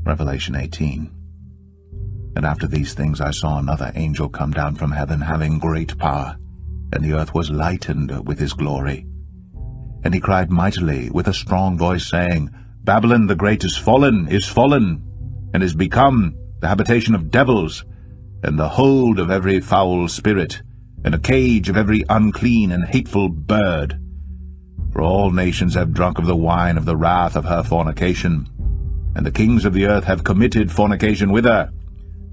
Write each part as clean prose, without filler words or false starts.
Revelation 18. And after these things I saw another angel come down from heaven, having great power, and the earth was lightened with his glory. And he cried mightily with a strong voice, saying, Babylon the great is fallen, and is become the habitation of devils, and the hold of every foul spirit, and a cage of every unclean and hateful bird. For all nations have drunk of the wine of the wrath of her fornication, and the kings of the earth have committed fornication with her,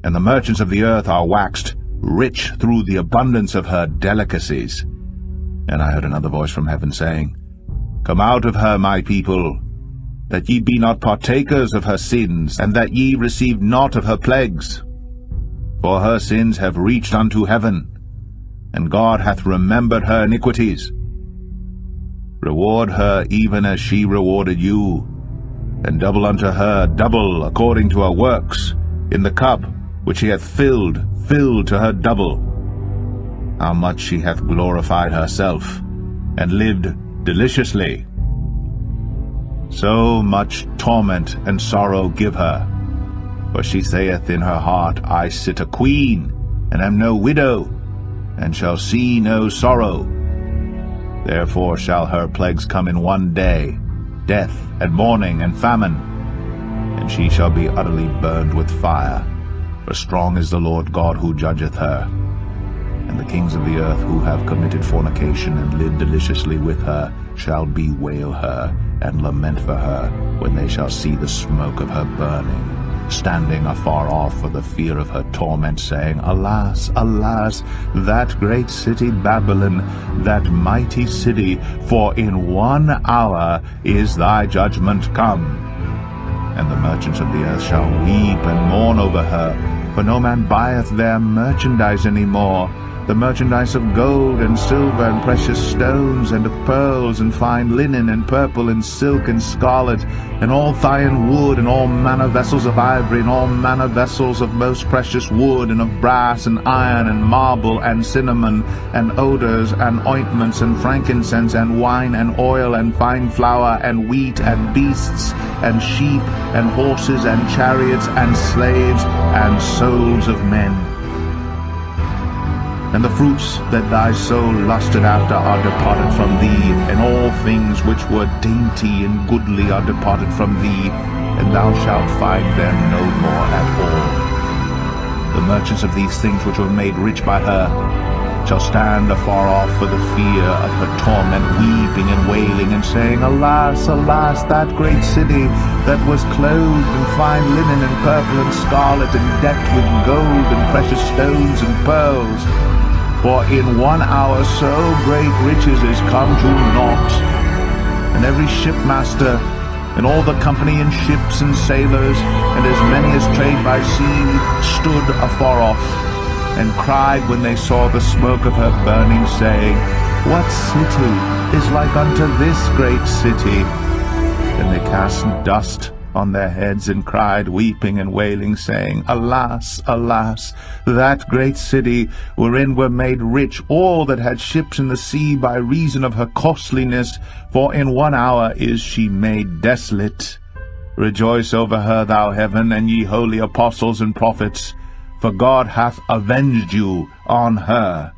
and the merchants of the earth are waxed rich through the abundance of her delicacies. And I heard another voice from heaven saying, Come out of her, my people, that ye be not partakers of her sins, and that ye receive not of her plagues. For her sins have reached unto heaven, and God hath remembered her iniquities. Reward her even as she rewarded you, and double unto her double according to her works, in the cup which she hath filled to her double. How much she hath glorified herself, and lived deliciously. So much torment and sorrow give her. For she saith in her heart, I sit a queen, and am no widow, and shall see no sorrow. Therefore shall her plagues come in one day, death, and mourning, and famine. And she shall be utterly burned with fire. For strong is the Lord God who judgeth her. And the kings of the earth who have committed fornication and lived deliciously with her shall bewail her, and lament for her, when they shall see the smoke of her burning, standing afar off for the fear of her torment, saying, Alas, alas, that great city Babylon, that mighty city, for in 1 hour is thy judgment come. And the merchants of the earth shall weep and mourn over her, for no man buyeth their merchandise any more, the merchandise of gold and silver and precious stones, and of pearls and fine linen and purple and silk and scarlet, and all Thyan wood, and all manner vessels of ivory, and all manner vessels of most precious wood, and of brass and iron and marble and cinnamon, and odors and ointments and frankincense and wine and oil and fine flour and wheat and beasts and sheep and horses and chariots and slaves and souls of men. And the fruits that thy soul lusted after are departed from thee, and all things which were dainty and goodly are departed from thee, and thou shalt find them no more at all. The merchants of these things which were made rich by her shall stand afar off for the fear of her torment, weeping and wailing, and saying, Alas, alas, that great city, that was clothed in fine linen and purple and scarlet, and decked with gold and precious stones and pearls. For in 1 hour so great riches is come to naught. And every shipmaster, and all the company in ships and sailors, and as many as trade by sea, stood afar off, and cried when they saw the smoke of her burning, saying, What city is like unto this great city? And they cast dust on their heads, and cried, weeping and wailing, saying, Alas, alas, that great city, wherein were made rich all that had ships in the sea by reason of her costliness, for in 1 hour is she made desolate. Rejoice over her, thou heaven, and ye holy apostles and prophets, for God hath avenged you on her.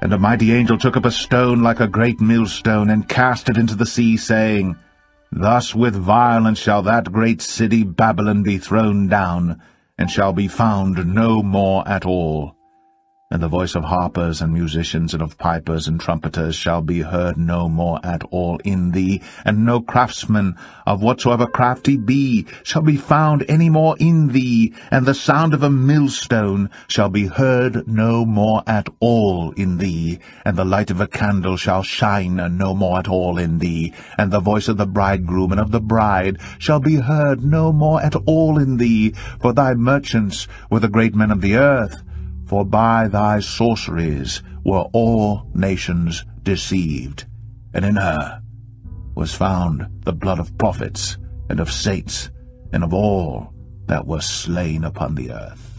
And a mighty angel took up a stone like a great millstone, and cast it into the sea, saying, Thus with violence shall that great city Babylon be thrown down, and shall be found no more at all. And the voice of harpers and musicians, and of pipers and trumpeters, shall be heard no more at all in thee, and no craftsman, of whatsoever craft he be, shall be found any more in thee, and the sound of a millstone shall be heard no more at all in thee, and the light of a candle shall shine no more at all in thee, and the voice of the bridegroom and of the bride shall be heard no more at all in thee, for thy merchants were the great men of the earth. For by thy sorceries were all nations deceived, and in her was found the blood of prophets, and of saints, and of all that were slain upon the earth.